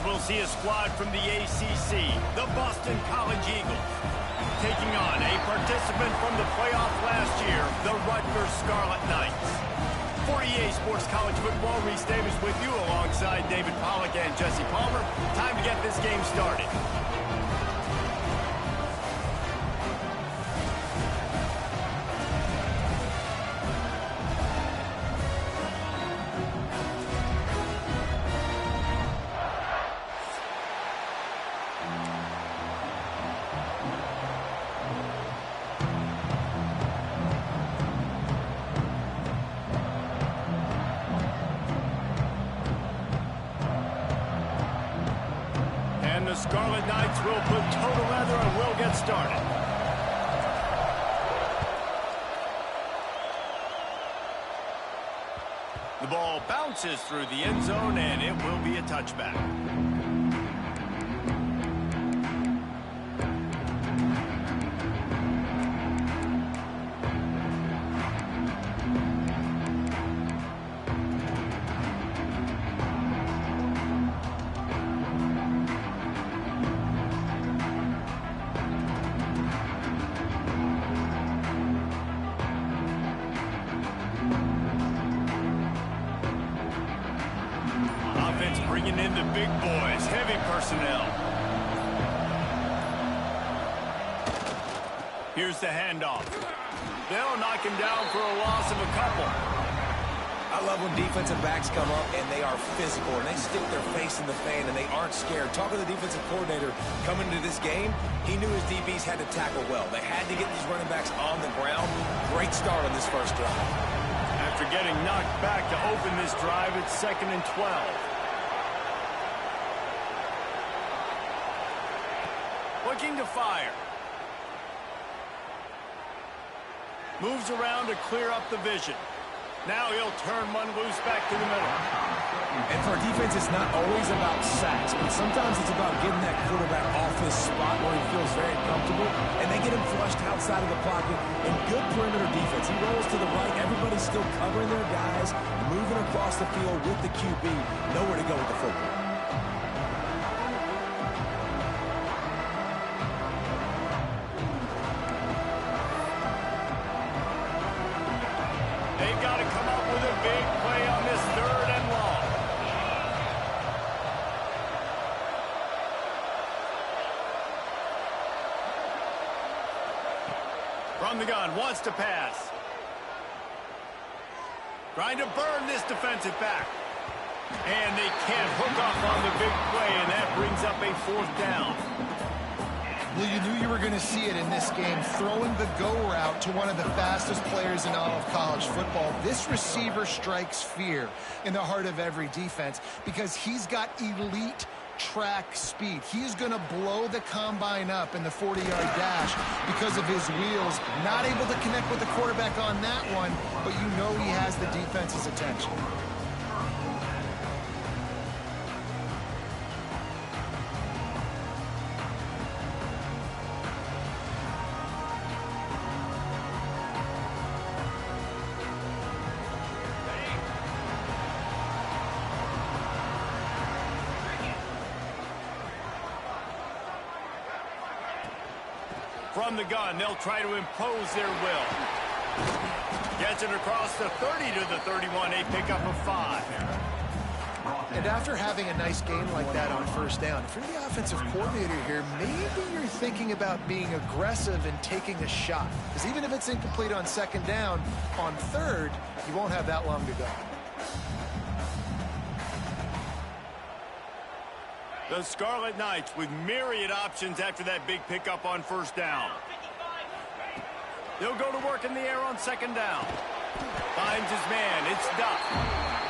we'll see a squad from the ACC, the Boston College Eagles, taking on a participant from the playoff last year, the Rutgers Scarlet Knights. For EA Sports College Football, Reese Davis with you alongside David Pollack and Jesse Palmer. Time to get this game started. The Scarlet Knights will put total leather and will get started. The ball bounces through the end zone and it will be a touchback. Bringing in the big boys, heavy personnel. Here's the handoff. They'll knock him down for a loss of a couple. I love when defensive backs come up and they are physical and they stick their face in the fan and they aren't scared. Talking to the defensive coordinator coming into this game, he knew his DBs had to tackle well. They had to get these running backs on the ground. Great start on this first drive. After getting knocked back to open this drive, it's 2nd and 12. Looking to fire. Moves around to clear up the vision. Now he'll turn one loose back to the middle. And for defense, it's not always about sacks, but sometimes it's about getting that quarterback off his spot where he feels very comfortable, and they get him flushed outside of the pocket. And good perimeter defense. He rolls to the right. Everybody's still covering their guys, moving across the field with the QB. Nowhere to go with the football. They've got to come up with a big play on this 3rd and long. From the gun, wants to pass. Trying to burn this defensive back. And they can't hook up on the big play, and that brings up a 4th down. Well, you knew you were going to see it in this game, throwing the go route to one of the fastest players in all of college football. This receiver strikes fear in the heart of every defense because he's got elite track speed. He's going to blow the combine up in the 40-yard dash because of his wheels. Not able to connect with the quarterback on that one, but you know he has the defense's attention. From the gun, they'll try to impose their will. Gets it across the 30 to the 31, a pickup of 5. And after having a nice game like that on 1st down, if you're the offensive coordinator here, maybe you're thinking about being aggressive and taking a shot. Because even if it's incomplete on 2nd down, on 3rd, you won't have that long to go. The Scarlet Knights with myriad options after that big pickup on 1st down. They'll go to work in the air on 2nd down. Finds his man. It's Duff.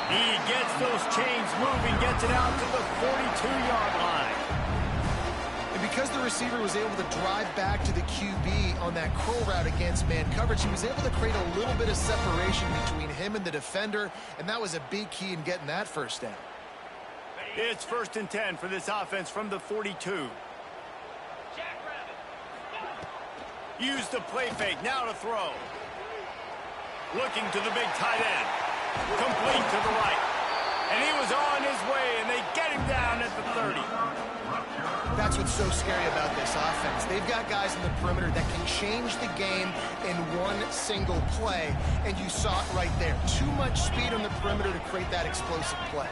He gets those chains moving, gets it out to the 42-yard line. And because the receiver was able to drive back to the QB on that curl route against man coverage, he was able to create a little bit of separation between him and the defender, and that was a big key in getting that 1st down. It's 1st and 10 for this offense from the 42. Use the play fake, now to throw. Looking to the big tight end. Complete to the right. And he was on his way, and they get him down at the 30. That's what's so scary about this offense. They've got guys in the perimeter that can change the game in one single play, and you saw it right there. Too much speed on the perimeter to create that explosive play.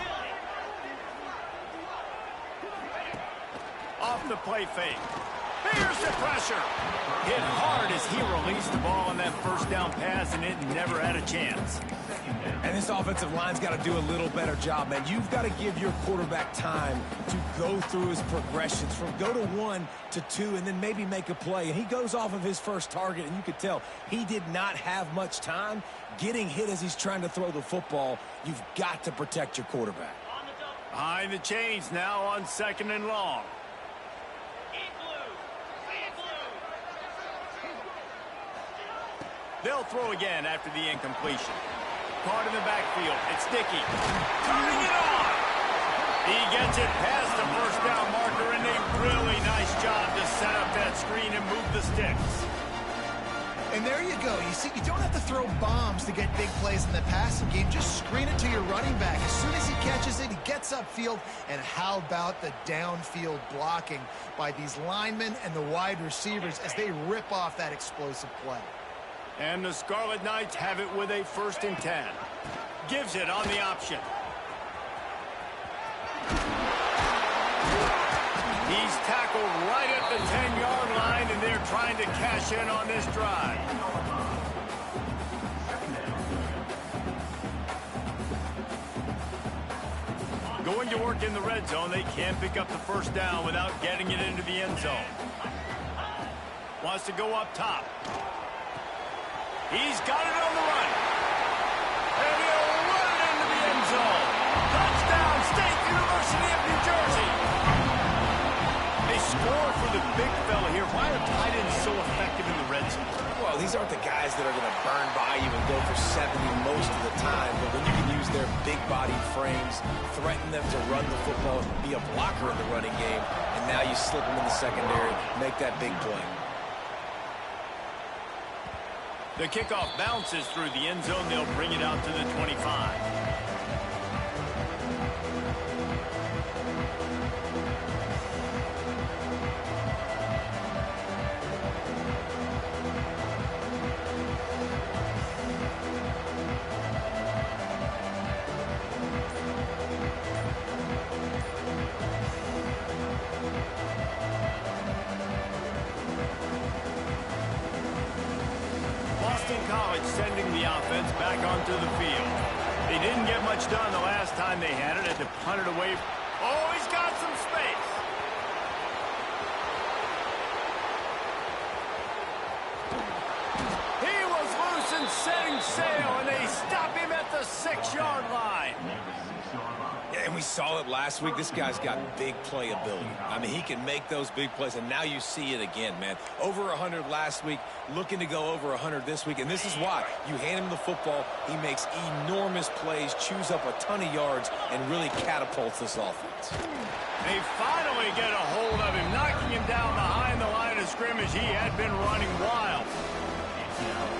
Off the play fake. Here's the pressure. Hit hard as he released the ball on that first down pass, and it never had a chance. And this offensive line's got to do a little better job, man. You've got to give your quarterback time to go through his progressions from go to 1 to 2 and then maybe make a play. And he goes off of his first target, and you could tell he did not have much time getting hit as he's trying to throw the football. You've got to protect your quarterback. Behind the chains now on 2nd and long. They'll throw again after the incompletion. Caught in the backfield. It's Dickey. Turning it on. He gets it past the first down marker, and a really nice job to set up that screen and move the sticks. And there you go. You see, you don't have to throw bombs to get big plays in the passing game. Just screen it to your running back. As soon as he catches it, he gets upfield. And how about the downfield blocking by these linemen and the wide receivers as they rip off that explosive play. And the Scarlet Knights have it with a 1st and 10. Gives it on the option. He's tackled right at the 10-yard line, and they're trying to cash in on this drive. Going to work in the red zone, they can't pick up the first down without getting it into the end zone. Wants to go up top. He's got it on the run. And he'll run it into the end zone. Touchdown, State University of New Jersey. They score for the big fella here. Why are tight ends so effective in the red zone? Well, these aren't the guys that are going to burn by you and go for 70 most of the time, but when you can use their big-bodied frames, threaten them to run the football, be a blocker in the running game, and now you slip them in the secondary, make that big play. The kickoff bounces through the end zone. They'll bring it out to the 25. College sending the offense back onto the field. They didn't get much done the last time they had it. Had to punt it away. Oh, he's got some space. He was loose and setting sail, and they stop him at the 6-yard line. Yeah, and we saw it last week. This guy's got big playability. I mean, he can make those big plays, and now you see it again, man. Over 100 last week, looking to go over 100 this week, and this is why. You hand him the football, he makes enormous plays, chews up a ton of yards, and really catapults this offense. They finally get a hold of him, knocking him down behind the line of scrimmage. He had been running wild.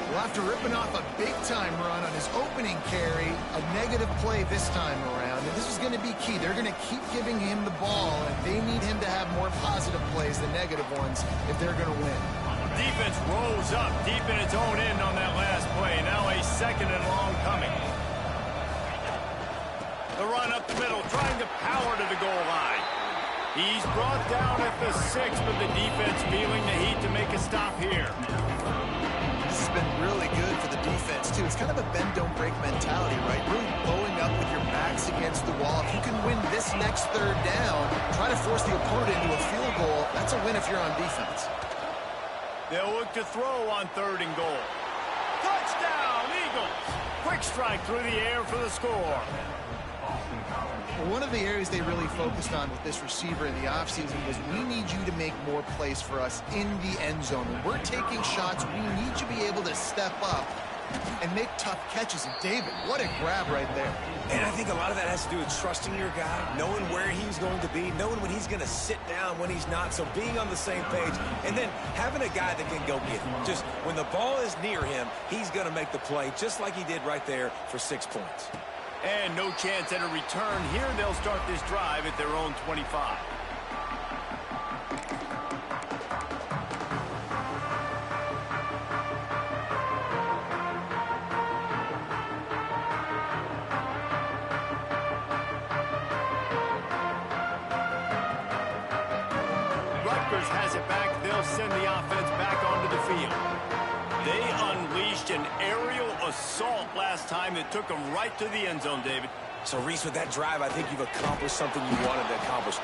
Well, after ripping off a big-time run on his opening carry, a negative play this time around, and this is going to be key. They're going to keep giving him the ball, and they need him to have more positive plays than negative ones if they're going to win. Defense rose up deep in its own end on that last play. Now a 2nd and long coming. The run up the middle, trying to power to the goal line. He's brought down at the 6, but the defense feeling the heat to make a stop here. This has been really good for the defense, too. It's kind of a bend-don't-break mentality, right? Really bowing up with your backs against the wall. If you can win this next 3rd down, try to force the opponent into a field goal, that's a win if you're on defense. They'll look to throw on 3rd and goal. Touchdown, Eagles! Quick strike through the air for the score. Well, one of the areas they really focused on with this receiver in the offseason was we need you to make more plays for us in the end zone. When we're taking shots, we need you to be able to step up and make tough catches. And David, what a grab right there. And I think a lot of that has to do with trusting your guy, knowing where he's going to be, knowing when he's going to sit down, when he's not. So being on the same page, and then having a guy that can go get him. Just when the ball is near him, he's going to make the play, just like he did right there for 6 points. And no chance at a return here. They'll start this drive at their own 25. Rutgers has it back. They'll send the offense back onto the field. They unleashed an aerial assault last time that took them right to the end zone, David. So, Reese, with that drive, I think you've accomplished something you wanted to accomplish.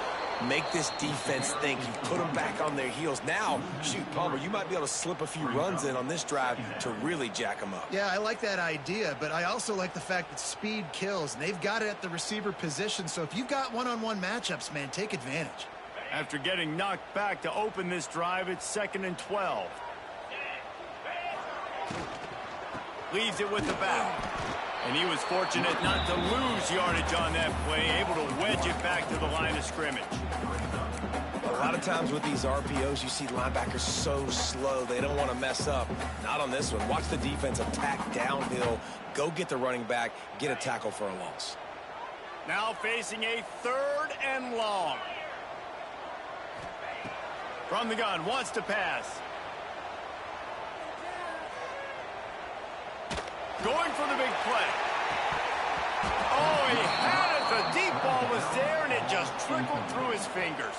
Make this defense think. You've put them back on their heels. Now, shoot, Palmer, you might be able to slip a few runs in on this drive to really jack them up. Yeah, I like that idea, but I also like the fact that speed kills. And they've got it at the receiver position, so if you've got one-on-one matchups, man, take advantage. After getting knocked back to open this drive, it's 2nd and 12. Leaves it with the back. And he was fortunate not to lose yardage on that play, able to wedge it back to the line of scrimmage. A lot of times with these RPOs, you see linebackers so slow, they don't want to mess up. Not on this one. Watch the defense attack downhill, go get the running back, get a tackle for a loss. Now facing a 3rd and long. From the gun, wants to pass. Going for the big play. Oh, he had it. The deep ball was there, and it just trickled through his fingers.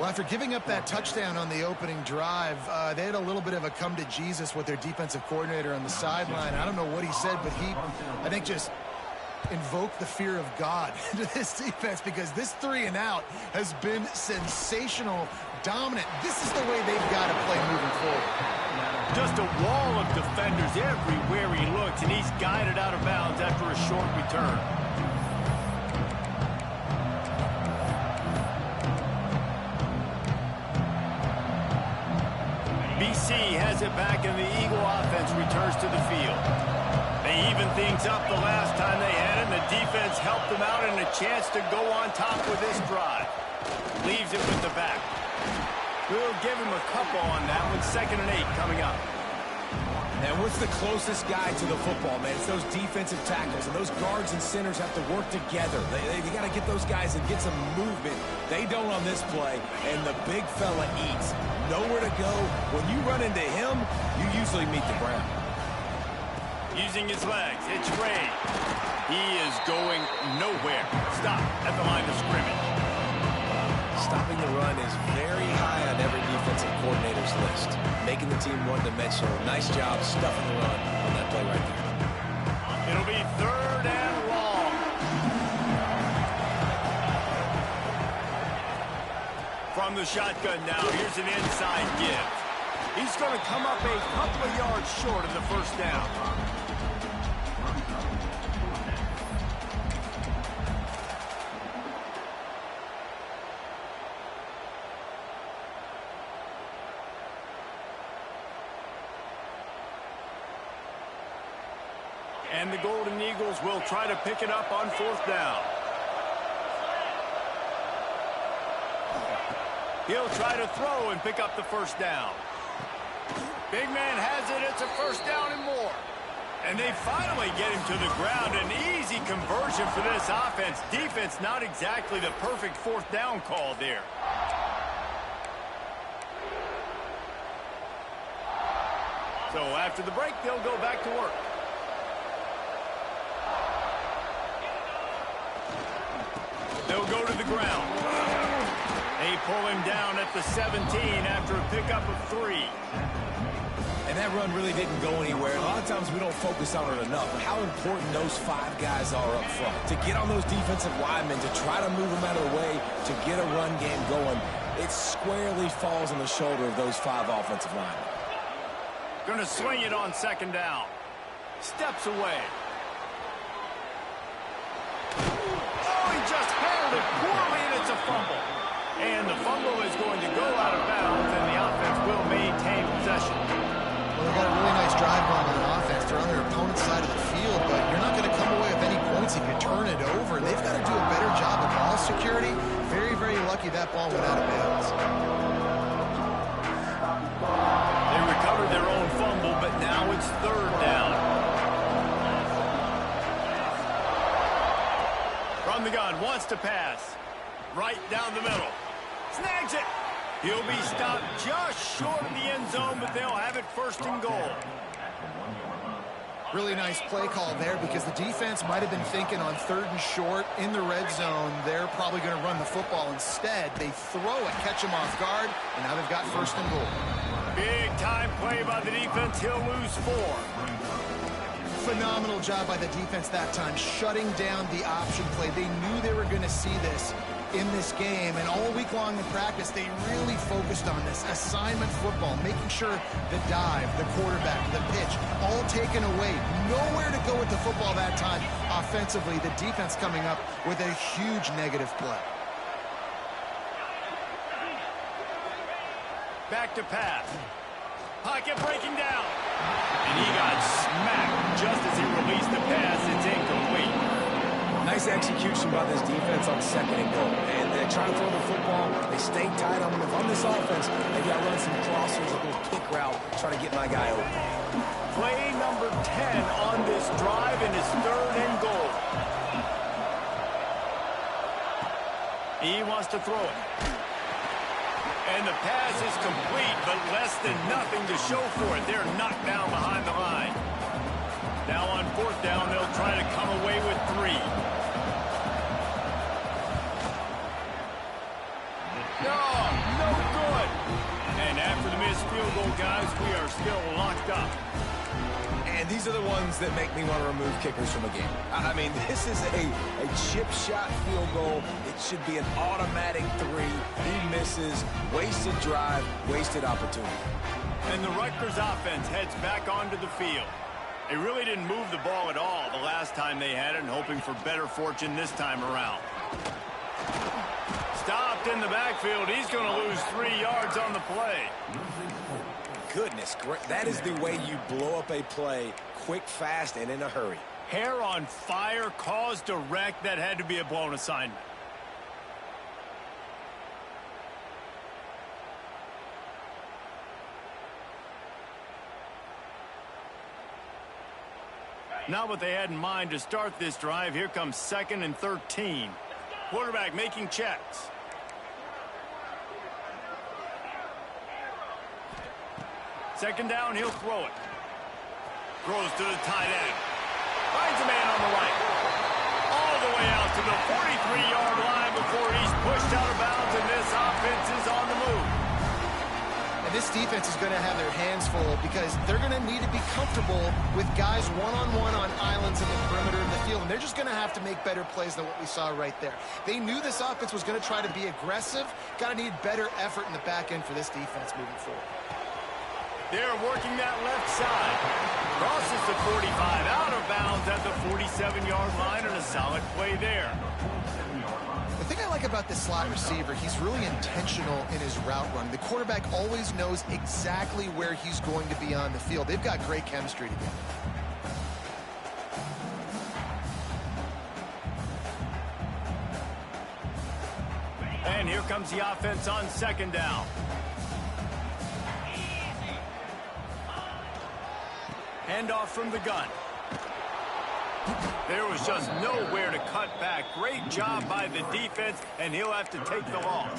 Well, after giving up that touchdown on the opening drive, they had a little bit of a come to Jesus with their defensive coordinator on the sideline. I don't know what he said, but he, I think, just invoked the fear of God into this defense, because this 3 and out has been sensational, dominant. This is the way they've got to play moving forward. Just a wall of defenders everywhere he looks, and he's guided out of bounds after a short return. BC has it back, and the Eagle offense returns to the field. They even things up the last time they had it, and the defense helped them out, and a chance to go on top with this drive. Leaves it with the back. We'll give him a couple on that one. 2nd and 8 coming up. And what's the closest guy to the football, man? It's those defensive tackles, and those guards and centers have to work together. They got to get those guys and get some movement. They don't on this play, and the big fella eats. Nowhere to go. When you run into him, you usually meet the ground. Using his legs, it's Ray. He is going nowhere. Stop at the line of scrimmage. Stopping the run is very high on every defensive coordinator's list. Making the team one-dimensional. Nice job stuffing the run on that play right there. It'll be 3rd and long. From the shotgun now, here's an inside give. He's going to come up a couple of yards short of the 1st down. And the Golden Eagles will try to pick it up on 4th down. He'll try to throw and pick up the 1st down. Big man has it. It's a 1st down and more. And they finally get him to the ground. An easy conversion for this offense. Defense not exactly the perfect 4th down call there. So after the break, they'll go back to work. They'll go to the ground. They pull him down at the 17 after a pickup of 3. And that run really didn't go anywhere. A lot of times we don't focus on it enough, but how important those 5 guys are up front. To get on those defensive linemen, to try to move them out of the way, to get a run game going, it squarely falls on the shoulder of those 5 offensive linemen. Going to swing it on 2nd down. Steps away. Oh, he just handled it poorly, and it's a fumble. And the fumble is going to go out of bounds, and the offense will maintain possession. Well, they got a really nice drive going on offense. They're on their opponent's side of the field, but you're not going to come away with any points if you turn it over. They've got to do a better job of ball security. Very, very lucky that ball went out of bounds. They recovered their own fumble, but now it's 3rd down. gun, wants to pass. Right down the middle. Snags it. He'll be stopped just short of the end zone, but they'll have it first and goal. Really nice play call there because the defense might have been thinking on 3rd and short in the red zone. They're probably going to run the football. Instead, they throw it, catch him off guard, and now they've got first and goal. Big time play by the defense. He'll lose 4. Phenomenal job by the defense that time, shutting down the option play. They knew they were going to see this in this game, and all week long in practice, they really focused on this assignment football, making sure the dive, the quarterback, the pitch, all taken away. Nowhere to go with the football that time. Offensively, the defense coming up with a huge negative play. Back to pass. Pocket breaking down. And he got smacked just as he released the pass. It's incomplete. Nice execution by this defense on 2nd and goal. And they're trying to throw the football. They stay tight on them. If I'm this offense, maybe I'll run some crossers, a little kick route, try to get my guy open. Play number 10 on this drive, and it's 3rd and goal. He wants to throw it. And the pass is complete, but less than nothing to show for it. They're knocked down behind the line. Now on 4th down, they'll try to come away with 3. No good. And after the missed field goal, guys, we are still locked up. And these are the ones that make me want to remove kickers from a game. I mean, this is a chip shot field goal. It should be an automatic 3. He misses. Wasted drive, wasted opportunity. And the Rutgers offense heads back onto the field. They really didn't move the ball at all the last time they had it, and hoping for better fortune this time around. Stopped in the backfield. He's going to lose 3 yards on the play. Goodness, that is the way you blow up a play, quick, fast, and in a hurry. Hair on fire, caused a wreck. That had to be a blown assignment. Not what they had in mind to start this drive. Here comes 2nd and 13. Quarterback making checks. Second down, he'll throw it. Throws to the tight end. Finds a man on the right. All the way out to the 43-yard line before he's pushed out of bounds, and this offense is on the move. And this defense is going to have their hands full because they're going to need to be comfortable with guys one-on-one on islands in the perimeter of the field, and they're just going to have to make better plays than what we saw right there. They knew this offense was going to try to be aggressive. Got to need better effort in the back end for this defense moving forward. They're working that left side. Crosses the 45, out of bounds at the 47-yard line, and a solid play there. The thing I like about this slot receiver, he's really intentional in his route run. The quarterback always knows exactly where he's going to be on the field. They've got great chemistry together. And here comes the offense on 2nd down. Handoff from the gun. There was just nowhere to cut back. Great job by the defense, and he'll have to take the loss.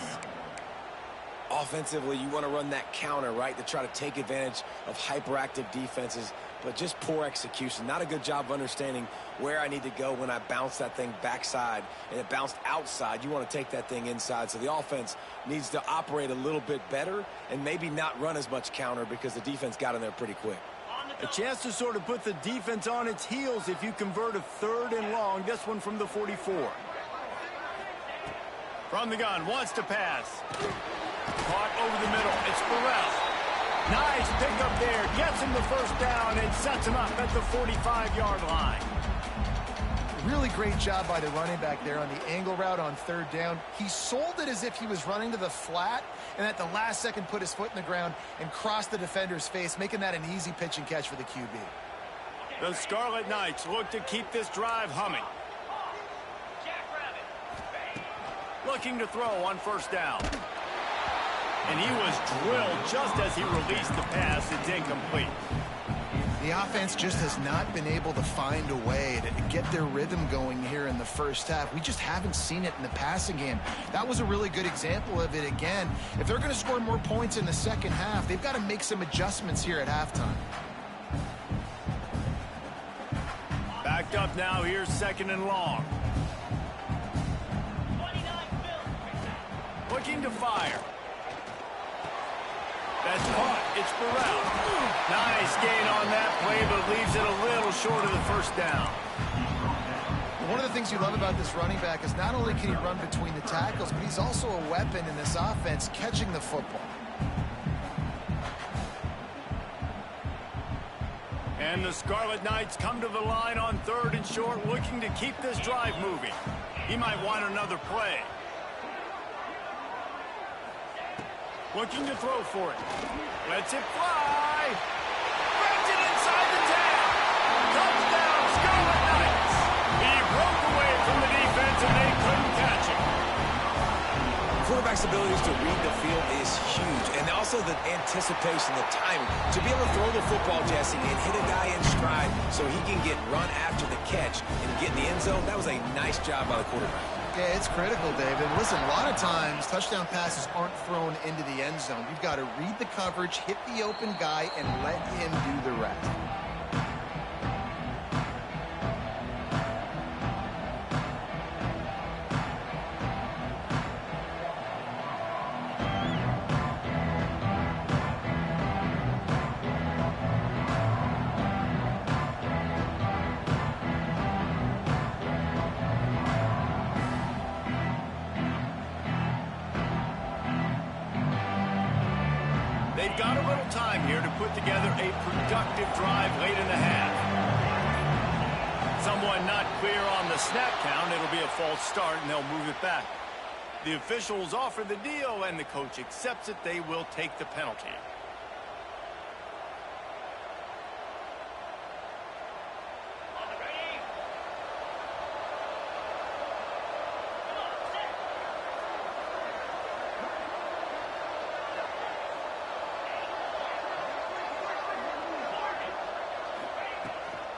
Offensively, you want to run that counter, right, to try to take advantage of hyperactive defenses, but just poor execution. Not a good job of understanding where I need to go when I bounce that thing backside, and it bounced outside. You want to take that thing inside, so the offense needs to operate a little bit better and maybe not run as much counter because the defense got in there pretty quick. A chance to sort of put the defense on its heels if you convert a 3rd and long. This one from the 44. From the gun, wants to pass. Caught over the middle. It's Burrell. Nice pickup there. Gets him the first down and sets him up at the 45-yard line. Really great job by the running back there on the angle route on 3rd down. He sold it as if he was running to the flat, and at the last second put his foot in the ground and crossed the defender's face, making that an easy pitch and catch for the QB. The Scarlet Knights look to keep this drive humming. Looking to throw on 1st down. And he was drilled just as he released the pass. It's incomplete. The offense just has not been able to find a way to get their rhythm going here in the first half. We just haven't seen it in the passing game. That was a really good example of it again. If they're going to score more points in the second half, they've got to make some adjustments here at halftime. Backed up now. Here's 2nd and long. Looking to fire. That's caught. It's Burrell. Nice gain on that play, but leaves it a little short of the first down. One of the things you love about this running back is not only can he run between the tackles, but he's also a weapon in this offense catching the football. And the Scarlet Knights come to the line on 3rd and short, looking to keep this drive moving. He might want another play. Looking to throw for it. Lets it fly. Breaks it inside the 10. Touchdown, Scarlet Knights. He broke away from the defense and they couldn't catch him. Quarterback's abilities to read the field is huge, and also the anticipation, the timing. To be able to throw the football, Jesse, and hit a guy in stride so he can get run after the catch and get in the end zone, that was a nice job by the quarterback. Yeah, it's critical, David. Listen, a lot of times touchdown passes aren't thrown into the end zone. You've got to read the coverage, hit the open guy, and let him do the rest. They've got a little time here to put together a productive drive late in the half. Someone not clear on the snap count. It'll be a false start, and they'll move it back. The officials offer the deal, and the coach accepts it. They will take the penalty.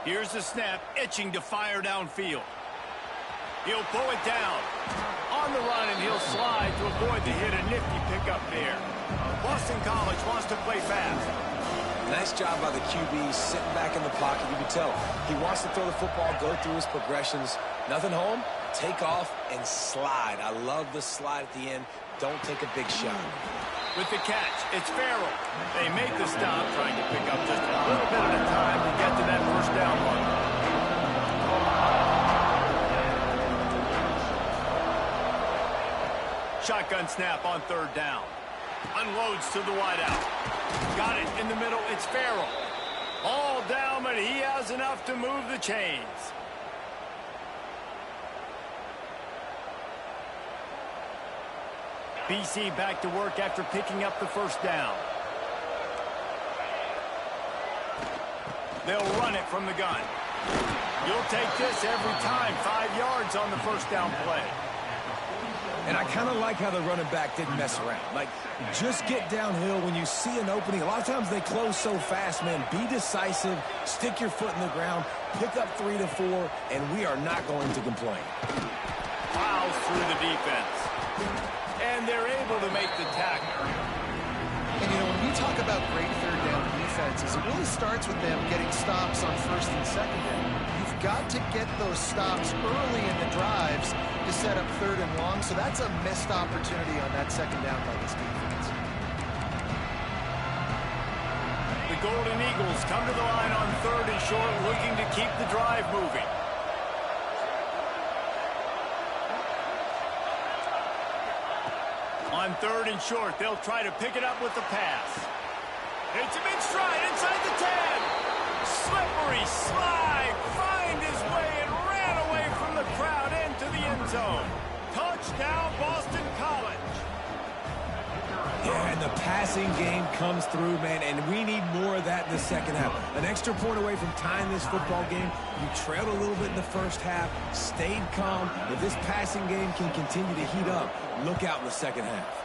Here's the snap, itching to fire downfield. He'll pull it down. On the run, and he'll slide to avoid the hit. A nifty pickup there. Boston College wants to play fast. Nice job by the QB, sitting back in the pocket. You can tell he wants to throw the football, go through his progressions. Nothing home, take off, and slide. I love the slide at the end. Don't take a big shot. With the catch, it's Farrell. They make the stop, trying to pick up just a little bit at a time to get to that first down mark. Shotgun snap on 3rd down. Unloads to the wideout. Got it in the middle. It's Farrell. All down, but he has enough to move the chains. BC back to work after picking up the first down. They'll run it from the gun. You'll take this every time. 5 yards on the first down play. And I kind of like how the running back didn't mess around. Like, just get downhill when you see an opening. A lot of times they close so fast, man. Be decisive, stick your foot in the ground, pick up 3 to 4, and we are not going to complain. Plows through the defense. And they're able to make the tackle. And, you know, when you talk about great 3rd down defenses, it really starts with them getting stops on 1st and 2nd down. You've got to get those stops early in the drives to set up 3rd and long, so that's a missed opportunity on that 2nd down by this defense. The Golden Eagles come to the line on 3rd and short, looking to keep the drive moving. On 3rd and short, they'll try to pick it up with the pass. It's a big stride inside the 10. Slippery slide, find his way and ran away from the crowd into the end zone. Touchdown, Boston College. Yeah, and the passing game comes through, man, and we need more of that in the second half. An extra point away from tying this football game. You trailed a little bit in the first half, stayed calm. If this passing game can continue to heat up, look out in the second half.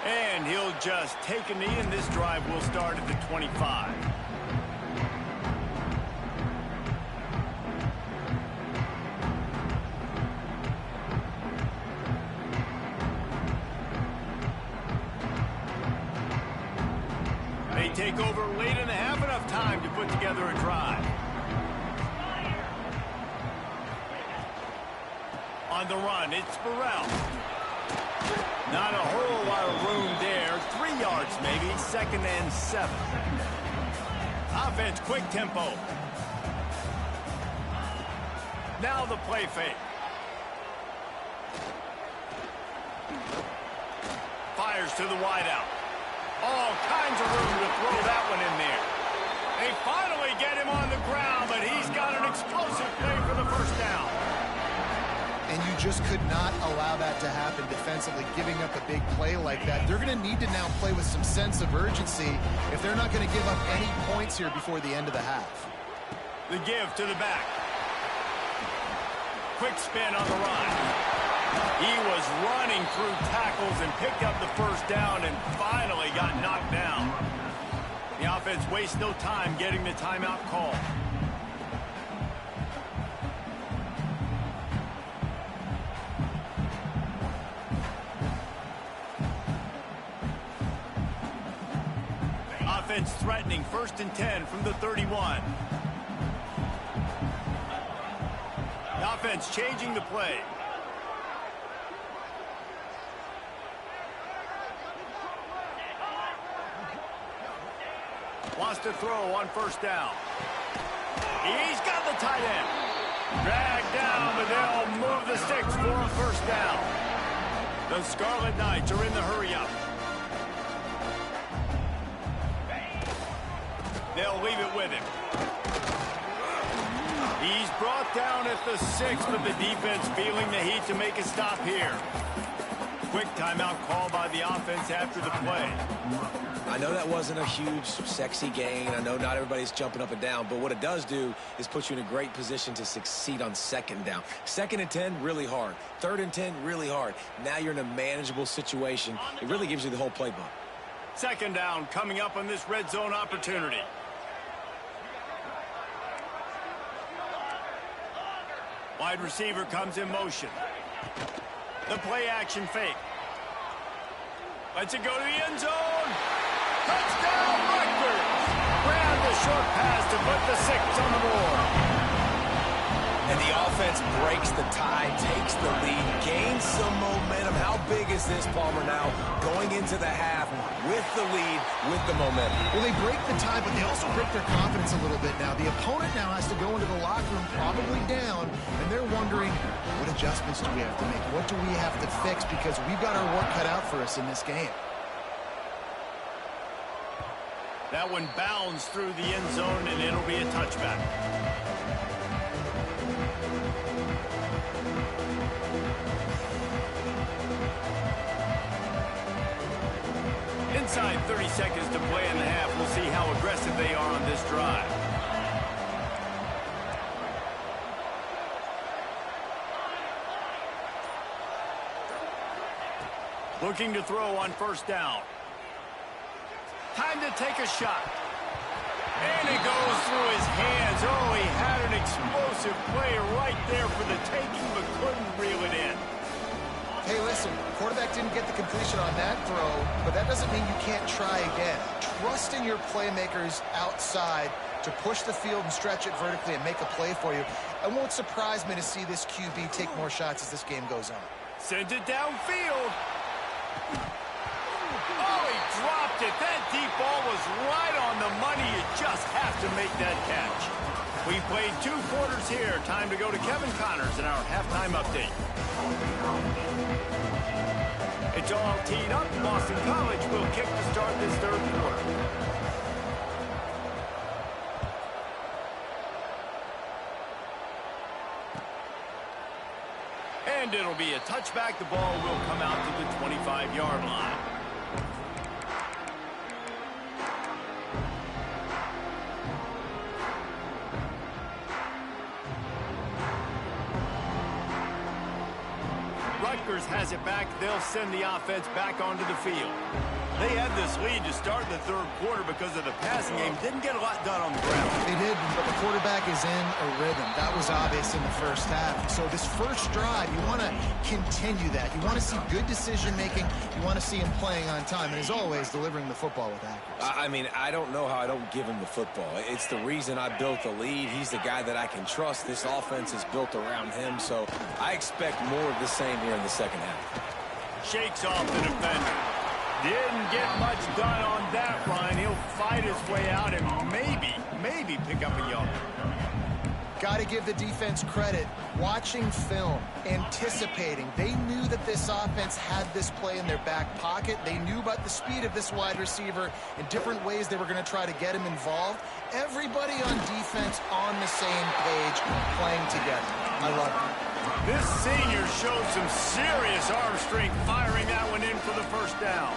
And he'll just take a knee, and this drive will start at the 25. They take over late in the half, enough time to put together a drive. On the run, it's Burrell. Not a whole lot of room there. 3 yards maybe, 2nd and 7. Offense, quick tempo. Now the play fake. Fires to the wideout. All kinds of room to throw that one in there. They finally get him on the ground, but he's got an explosive play for the first down. And you just could not allow that to happen defensively, giving up a big play like that. They're going to need to now play with some sense of urgency if they're not going to give up any points here before the end of the half. The give to the back. Quick spin on the run. He was running through tackles and picked up the first down and finally got knocked down. The offense wastes no time getting the timeout call. Offense threatening 1st and 10 from the 31. The offense changing the play. Wants to throw on 1st down. He's got the tight end. Dragged down, but they'll move the sticks for a 1st down. The Scarlet Knights are in the hurry-up. They'll leave it with him. He's brought down at the 6, but the defense feeling the heat to make a stop here. Quick timeout call by the offense after the play. I know that wasn't a huge, sexy gain. I know not everybody's jumping up and down, but what it does do is put you in a great position to succeed on 2nd down. 2nd and 10, really hard. 3rd and 10, really hard. Now you're in a manageable situation. It really gives you the whole playbook. 2nd down coming up on this red zone opportunity. Wide receiver comes in motion. The play action fake. Lets it go to the end zone. Touchdown, Rutgers! Grab the short pass to put the 6 on the board. And the offense breaks the tie, takes the lead, gains some momentum. How big is this, Palmer, now going into the half with the lead, with the momentum? Well, they break the tie, but they also break their confidence a little bit now. The opponent now has to go into the locker room probably down, and they're wondering, what adjustments do we have to make? What do we have to fix? Because we've got our work cut out for us in this game. That one bounds through the end zone, and it'll be a touchback. Inside 30 seconds to play in the half. We'll see how aggressive they are on this drive. Looking to throw on 1st down. Time to take a shot. And it goes through his hands. Oh, he had an explosive play right there for the taking, but couldn't reel it in. Hey, listen, quarterback didn't get the completion on that throw, but that doesn't mean you can't try again. Trust in your playmakers outside to push the field and stretch it vertically and make a play for you. It won't surprise me to see this QB take more shots as this game goes on. Sends it downfield. Oh, he dropped it. That deep ball was right on the money. You just have to make that catch. We played 2 quarters here. Time to go to Kevin Connors in our halftime update. It's all teed up. Boston College will kick to start this 3rd quarter. And it'll be a touchback. The ball will come out to the 25-yard line. Packers has it back. They'll send the offense back onto the field. They had this lead to start the third quarter because of the passing game. Didn't get a lot done on the ground. They did, but the quarterback is in a rhythm. That was obvious in the first half. So this first drive, you want to continue that. You want to see good decision-making. You want to see him playing on time. And as always, delivering the football with accuracy. I mean, I don't know how I don't give him the football. It's the reason I built the lead. He's the guy that I can trust. This offense is built around him. So I expect more of the same here in the second half. Shakes off the defender. Didn't get much done on that run. He'll fight his way out and maybe pick up a yard. Got to give the defense credit. Watching film, anticipating. They knew that this offense had this play in their back pocket. They knew about the speed of this wide receiver and different ways they were going to try to get him involved. Everybody on defense on the same page, playing together. I love it. This senior showed some serious arm strength firing that one in for the first down.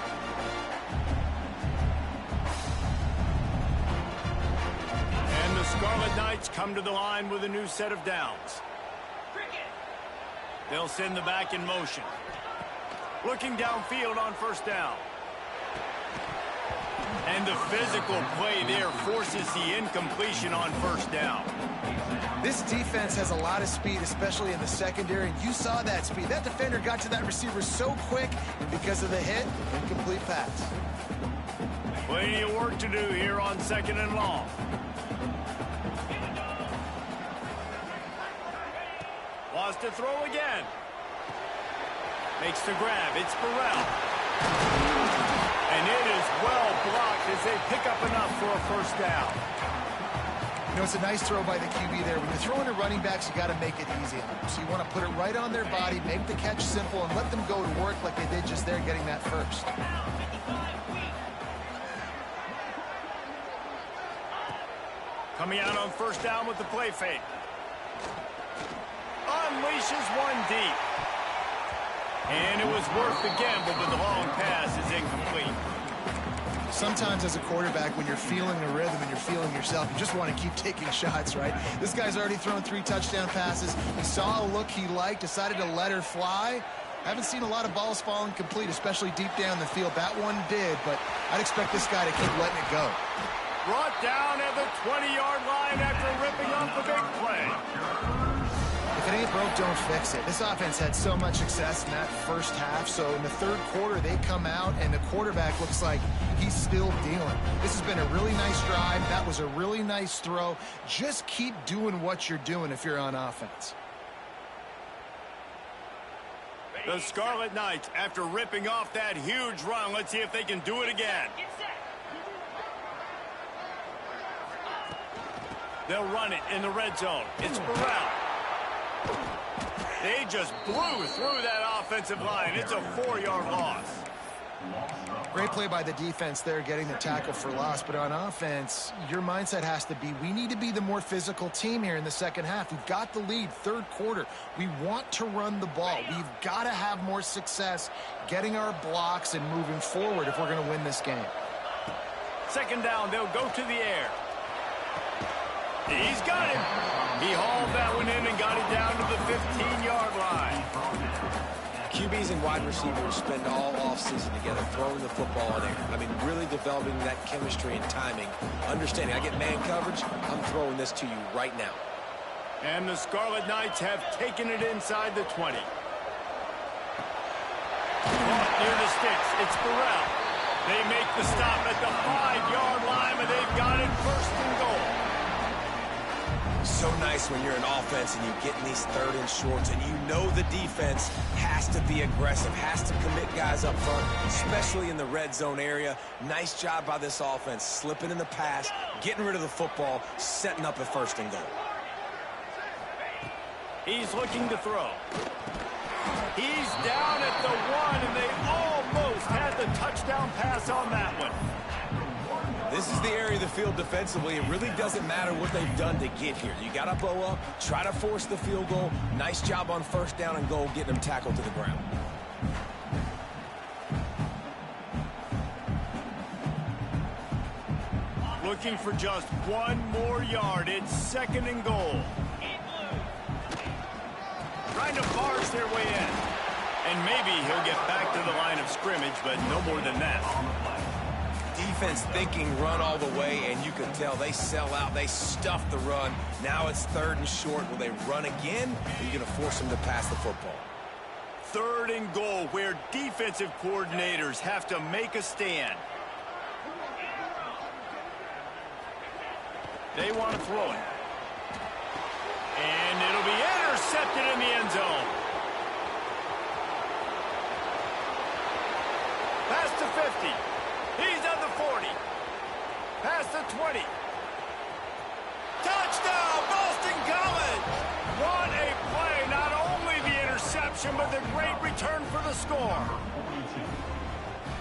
And the Scarlet Knights come to the line with a new set of downs. They'll send the back in motion. Looking downfield on first down. And the physical play there forces the incompletion on first down. This defense has a lot of speed, especially in the secondary. You saw that speed. That defender got to that receiver so quick, and because of the hit, incomplete pass. Plenty of work to do here on second and long. Wants to throw again. Makes the grab. It's Burrell. And it is well blocked as they pick up enough for a first down. You know, it's a nice throw by the QB there. When you're throwing to running backs, you got to make it easy on them. So you want to put it right on their body, make the catch simple, and let them go to work like they did just there getting that first. Coming out on first down with the play fake. Unleashes one deep. And it was worth the gamble, but the long pass is incomplete. Sometimes as a quarterback, when you're feeling the rhythm and you're feeling yourself, you just want to keep taking shots, right? This guy's already thrown 3 touchdown passes. He saw a look he liked, decided to let her fly. Haven't seen a lot of balls falling complete, especially deep down the field. That one did, but I'd expect this guy to keep letting it go. Brought down at the 20-yard line after ripping up the big play. If it ain't broke, don't fix it. This offense had so much success in that first half, so in the third quarter, they come out, and the quarterback looks like he's still dealing. This has been a really nice drive. That was a really nice throw. Just keep doing what you're doing if you're on offense. The Scarlet Knights, after ripping off that huge run, let's see if they can do it again. They'll run it in the red zone. It's Burrell. They just blew through that offensive line. It's a 4-yard loss. Great play by the defense there, getting the tackle for loss. But on offense, your mindset has to be, we need to be the more physical team here in the second half. We've got the lead, third quarter. We want to run the ball. We've got to have more success getting our blocks and moving forward if we're going to win this game. Second down, they'll go to the air. He's got him. He hauled that one in and got it down to the 15-yard line. QBs and wide receivers spend all offseason together throwing the football in air. I mean, really developing that chemistry and timing. Understanding, I get man coverage, I'm throwing this to you right now. And the Scarlet Knights have taken it inside the 20. Caught near the sticks. It's Burrell. They make the stop at the 5-yard line, and they've got it first and goal. So nice when you're an offense and you get in these third and shorts and you know the defense has to be aggressive, has to commit guys up front, especially in the red zone area. Nice job by this offense, slipping in the pass, getting rid of the football, setting up at first and goal. He's looking to throw. He's down at the 1, and they almost had the touchdown pass on that one. This is the area of the field defensively. It really doesn't matter what they've done to get here. You got to bow up, try to force the field goal. Nice job on first down and goal, getting them tackled to the ground. Looking for just 1 more yard. It's second and goal. Trying to barge their way in. And maybe he'll get back to the line of scrimmage, but no more than that. Defense thinking run all the way, and you can tell they sell out. They stuff the run. Now it's 3rd and short. Will they run again? Or are you going to force them to pass the football? 3rd and goal, where defensive coordinators have to make a stand. They want to throw it. And it'll be intercepted in the end zone. Pass to 50. He's at the 40. Past the 20. Touchdown, Boston College! What a play. Not only the interception, but the great return for the score.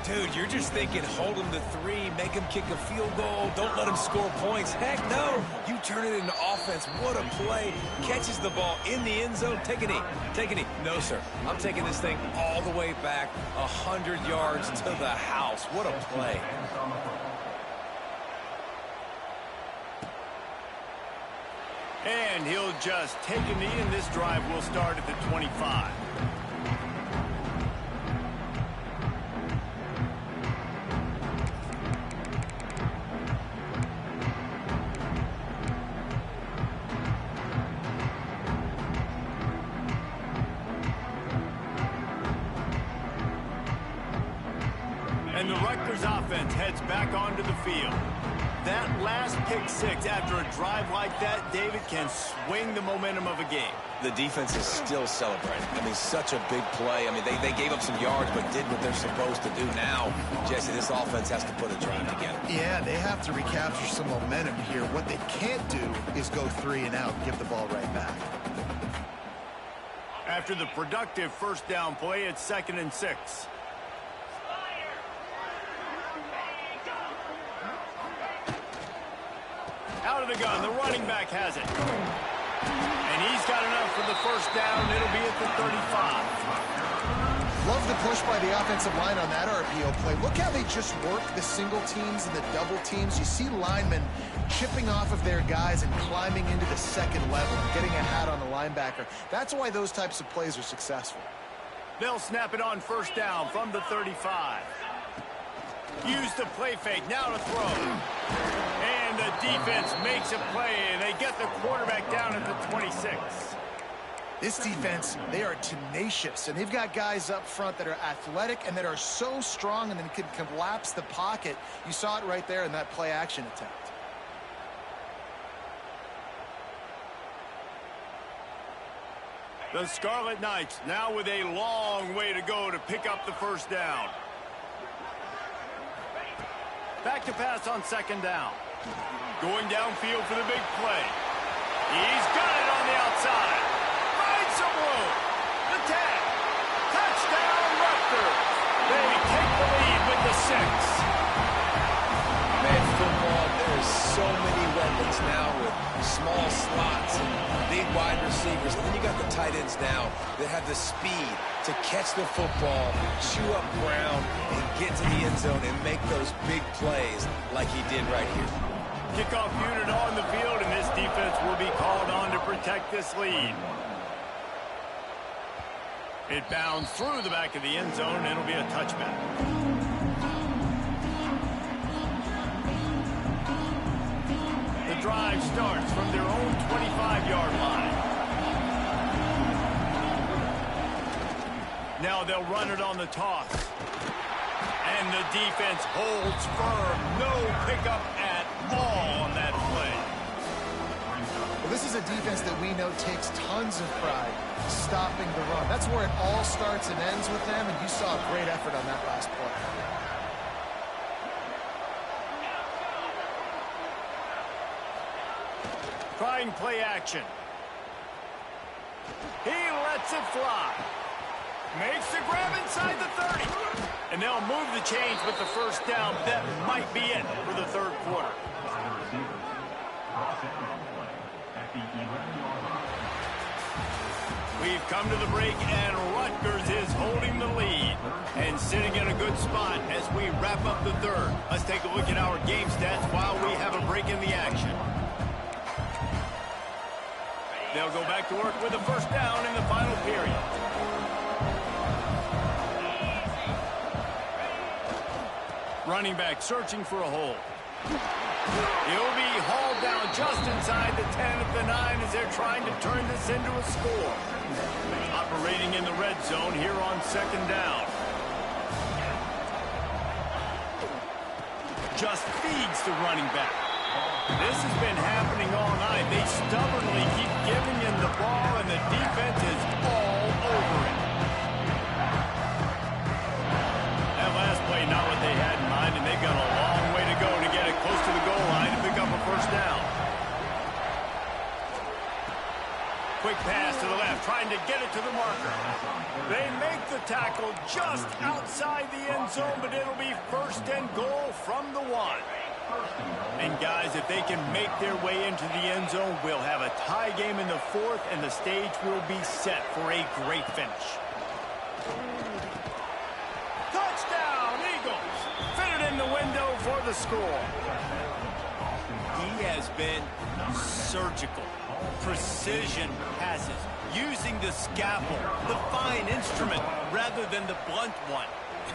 Dude, you're just thinking hold him to 3, make him kick a field goal, don't let him score points. Heck no! You turn it into offense. What a play. Catches the ball in the end zone. Take a knee. Take a knee. No, sir. I'm taking this thing all the way back 100 yards to the house. What a play. And he'll just take a knee, and this drive will start at the 25. And the Rutgers offense heads back onto the field. That last pick six after a drive like that, David, can swing the momentum of a game. The defense is still celebrating. I mean, such a big play. I mean, they gave up some yards but did what they're supposed to do. Now, Jesse, this offense has to put a drive together. Yeah, they have to recapture some momentum here. What they can't do is go 3 and out and give the ball right back. After the productive first down play, it's 2nd and 6. Out of the gun, the running back has it. And he's got enough for the first down. It'll be at the 35. Love the push by the offensive line on that RPO play. Look how they just work the single teams and the double teams. You see linemen chipping off of their guys and climbing into the second level and getting a hat on the linebacker. That's why those types of plays are successful. They'll snap it on first down from the 35. Use the play fake, now to throw. And the defense makes a play, and they get the quarterback down at the 26. This defense, they are tenacious, and they've got guys up front that are athletic and that are so strong and then can collapse the pocket. You saw it right there in that play action attempt. The Scarlet Knights now with a long way to go to pick up the first down. Back to pass on second down. Going downfield for the big play. He's got it on the outside. Finds some room. The tag. Touchdown, Rutgers. They take the lead with the 6. Man, football, there's so many weapons now with small slots and big wide receivers. And then you got the tight ends now that have the speed to catch the football, chew up ground, and get to the end zone and make those big plays like he did right here. Kickoff unit on the field, and this defense will be called on to protect this lead. It bounds through the back of the end zone, and it'll be a touchback. The drive starts from their own 25-yard line. Now they'll run it on the toss. And the defense holds firm. No pickup at all on that play. Well, this is a defense that we know takes tons of pride stopping the run. That's where it all starts and ends with them, and you saw a great effort on that last play. Trying play action. He lets it fly. Makes the grab inside the 30. And they'll move the chains with the first down. That might be it for the third quarter. We've come to the break, and Rutgers is holding the lead and sitting in a good spot as we wrap up the third. Let's take a look at our game stats while we have a break in the action. They'll go back to work with a first down in the final period. Running back searching for a hole. He'll be hauled down just inside the 10 of the 9 as they're trying to turn this into a score. Operating in the red zone here on 2nd down. Just feeds the running back. This has been happening all night. They stubbornly keep giving him the ball, and the defense is all over it. That last play, not what they had in mind, and they've got a long way to go to get it close to the goal line and pick up a first down. Quick pass to the left, trying to get it to the marker. They make the tackle just outside the end zone, but it'll be 1st and goal from the 1. And guys, if they can make their way into the end zone, we'll have a tie game in the 4th, and the stage will be set for a great finish. Touchdown, Eagles! Fitted in the window for the score. He has been surgical. Precision passes, using the scalpel, the fine instrument, rather than the blunt one.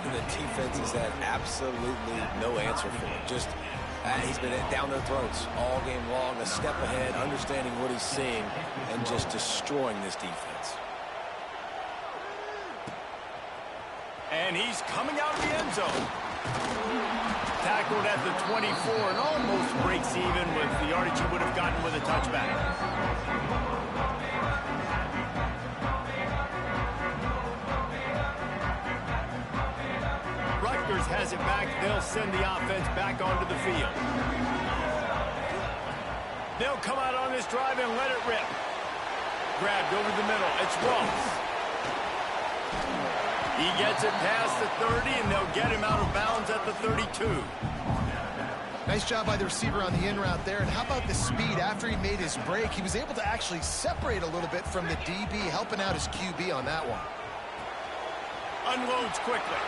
The defense has had absolutely no answer for him. Just he's been down their throats all game long, a step ahead, understanding what he's seeing, and just destroying this defense. And he's coming out of the end zone. Tackled at the 24 and almost breaks even with the yardage he would have gotten with a touchback. Rutgers has it back. They'll send the offense back onto the field. They'll come out on this drive and let it rip. Grabbed over the middle. It's Ross. He gets it past the 30, and they'll get him out of bounds at the 32. Nice job by the receiver on the in route there. And how about the speed? After he made his break, he was able to actually separate a little bit from the DB, helping out his QB on that one. Unloads quickly.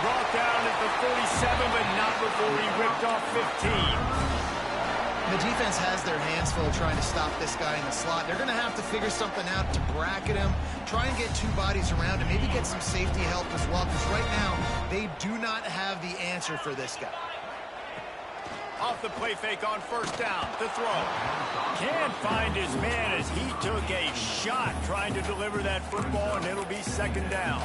Brought down at the 47, but not before he ripped off 15. The defense has their hands full trying to stop this guy in the slot. They're going to have to figure something out to bracket him, try and get 2 bodies around him, maybe get some safety help as well, because right now they do not have the answer for this guy. Off the play fake on 1st down. The throw. Can't find his man as he took a shot trying to deliver that football, and it'll be 2nd down.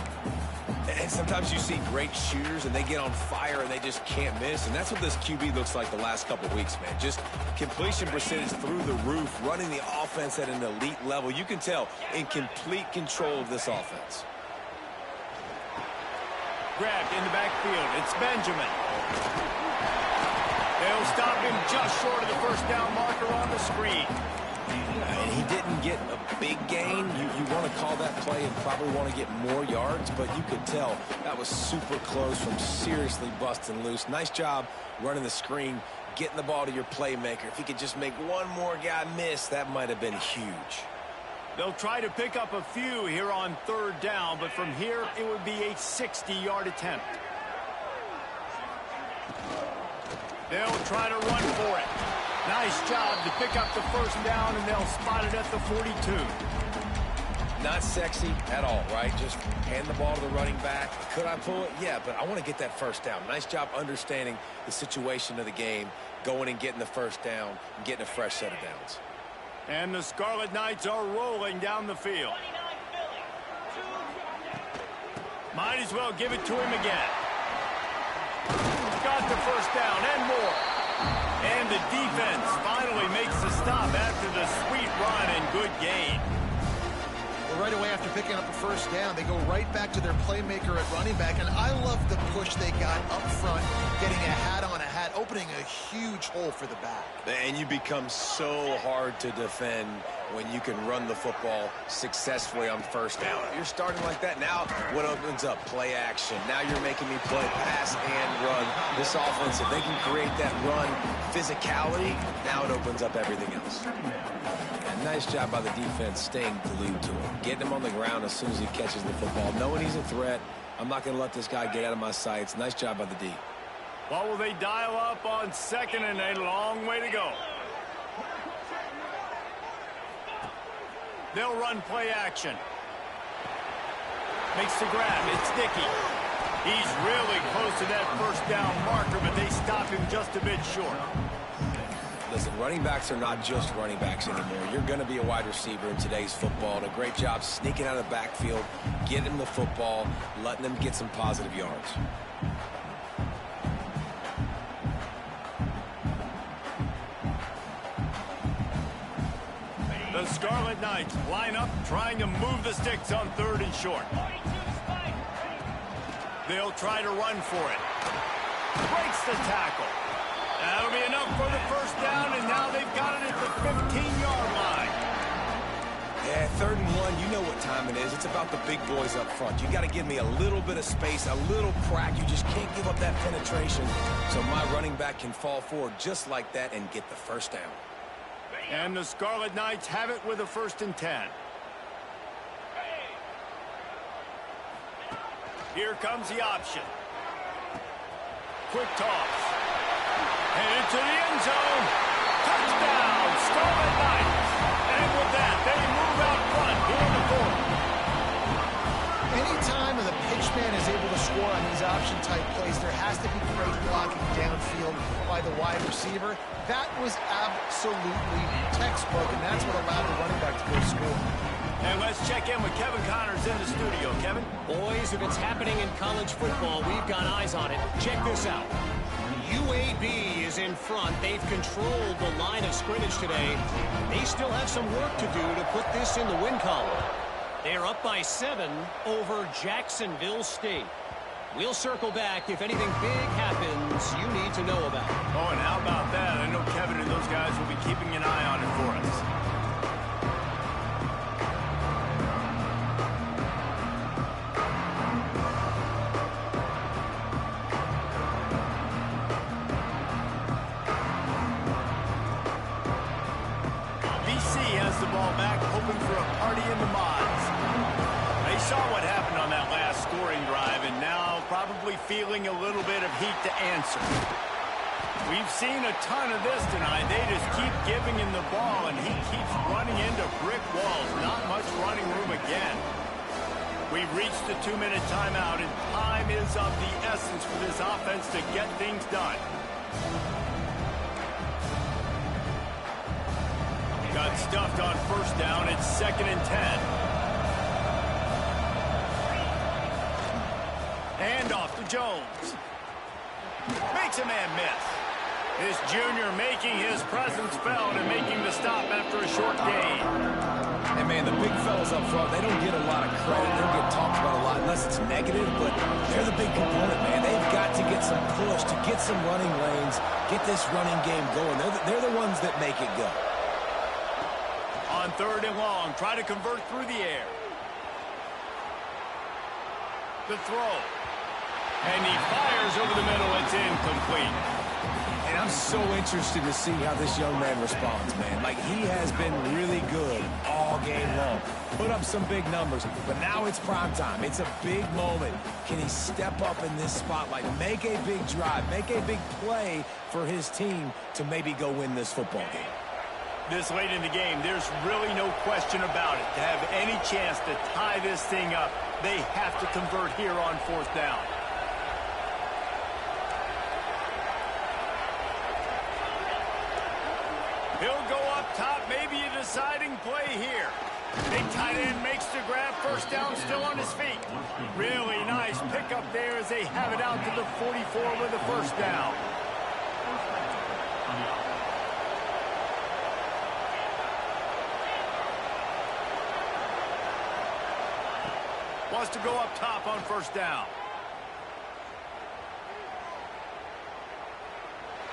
And sometimes you see great shooters, and they get on fire, and they just can't miss. And that's what this QB looks like the last couple of weeks, man. Just completion percentage through the roof, running the offense at an elite level. You can tell in complete control of this offense. Grabbed in the backfield. It's Benjamin. They'll stop him just short of the 1st down marker on the screen. And he didn't get a big gain. You want to call that play and probably want to get more yards, but you could tell that was super close from seriously busting loose. Nice job running the screen, getting the ball to your playmaker. If he could just make one more guy miss, that might have been huge. They'll try to pick up a few here on 3rd down, but from here it would be a 60-yard attempt. They'll try to run for it. Nice job to pick up the 1st down, and they'll spot it at the 42. Not sexy at all, right? Just hand the ball to the running back. Could I pull it? Yeah, but I want to get that 1st down. Nice job understanding the situation of the game, going and getting the 1st down, and getting a fresh set of downs. And the Scarlet Knights are rolling down the field. Might as well give it to him again. Got the 1st down and more. And the defense finally makes the stop after the sweet run and good gain. Well, right away after picking up the 1st down, they go right back to their playmaker at running back. And I love the push they got up front, getting a hat on a hat, opening a huge hole for the back. And you become so hard to defend when you can run the football successfully on 1st down. You're starting like that. Now what opens up? Play action. Now you're making me play pass and run. This offense, if they can create that run physicality, now it opens up everything else. And nice job by the defense staying glued to him. Getting him on the ground as soon as he catches the football. Knowing he's a threat, I'm not going to let this guy get out of my sights. Nice job by the D. What will they dial up on 2nd and a long way to go? They'll run play action. Makes the grab. It's Dickey. He's really close to that first down marker, but they stop him just a bit short. Listen, running backs are not just running backs anymore. You're going to be a wide receiver in today's football. And a great job sneaking out of the backfield, getting them the football, letting them get some positive yards. The Scarlet Knights line up, trying to move the sticks on 3rd and short. They'll try to run for it. Breaks the tackle. That'll be enough for the first down, and now they've got it at the 15-yard line. Yeah, 3rd and 1, you know what time it is. It's about the big boys up front. You got to give me a little bit of space, a little crack. You just can't give up that penetration. So my running back can fall forward just like that and get the first down. And the Scarlet Knights have it with a 1st and 10. Here comes the option. Quick toss. And into the end zone. Touchdown, Scarlet Knights. And with that, they move out front here in the 4th. Anytime the pitchman is able to score on these option-type plays, there has to be great blocking downfield by the wide receiver. That was absolutely textbook, and that's what allowed the running back to go score. And let's check in with Kevin Connors in the studio. Kevin? Boys, if it's happening in college football, we've got eyes on it. Check this out. UAB is in front. They've controlled the line of scrimmage today. They still have some work to do to put this in the win column. They're up by 7 over Jacksonville State. We'll circle back if anything big happens you need to know about. Oh, and how about that? I know Kevin and those guys will be keeping an eye on it for us. The ball back, hoping for a party in the mods. They saw what happened on that last scoring drive, and now probably feeling a little bit of heat to answer. We've seen a ton of this tonight. They just keep giving him the ball, and he keeps running into brick walls. Not much running room again. We've reached the 2-minute timeout, and time is of the essence for this offense to get things done. Got stuffed on 1st down. It's 2nd and 10. Hand off to Jones. Makes a man miss. This junior making his presence felt and making the stop after a short gain. And, man, the big fellas up front, they don't get a lot of credit. They don't get talked about a lot unless it's negative, but they're the big component, man. They've got to get some push, to get some running lanes, get this running game going. They're the ones that make it go. On 3rd and long, try to convert through the air. The throw. And he fires over the middle. It's incomplete. And I'm so interested to see how this young man responds, man. Like, he has been really good all game long. Put up some big numbers, but now it's prime time. It's a big moment. Can he step up in this spotlight, make a big drive, make a big play for his team to maybe go win this football game? This late in the game, there's really no question about it. To have any chance to tie this thing up, they have to convert here on 4th down. He'll go up top, maybe a deciding play here. Big tight end makes the grab, 1st down, still on his feet. Really nice pickup there as they have it out to the 44 with the 1st down. Wants to go up top on 1st down.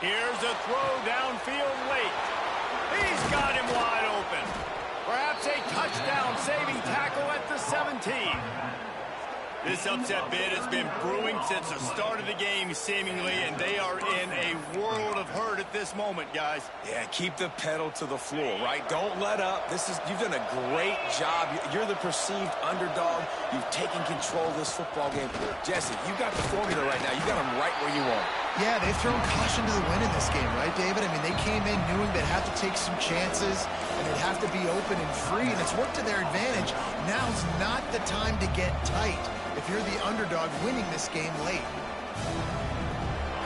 Here's a throw downfield late. He's got him wide open. Perhaps a touchdown-saving tackle at the 17. This upset bid has been brewing since the start of the game, seemingly, and they are in a world of hurt at this moment, guys. Yeah, keep the pedal to the floor, right? Don't let up. You've done a great job. You're the perceived underdog. You've taken control of this football game. Jesse, you got the formula right now. You got them right where you want. Yeah, they've thrown caution to the wind in this game, right, David? I mean, they came in knowing they'd have to take some chances and they'd have to be open and free, and it's worked to their advantage. Now's not the time to get tight if you're the underdog winning this game late.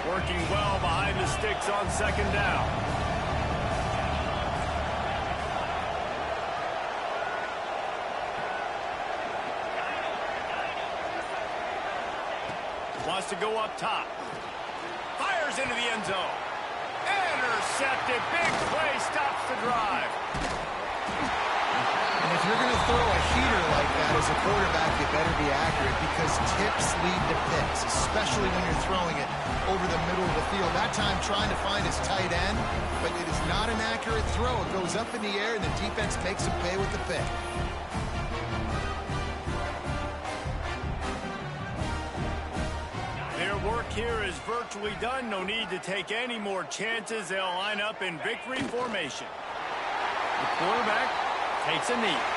Working well behind the sticks on second down. Wants to go up top. Fires into the end zone. Intercepted. Big play stops the drive. And if you're going to throw a heater like that as a quarterback, you better be accurate because tips lead to picks, especially when you're throwing it over the middle of the field. That time trying to find his tight end, but it is not an accurate throw. It goes up in the air, and the defense makes him pay with the pick. Work here is virtually done. No need to take any more chances. They'll line up in victory formation. The quarterback takes a knee.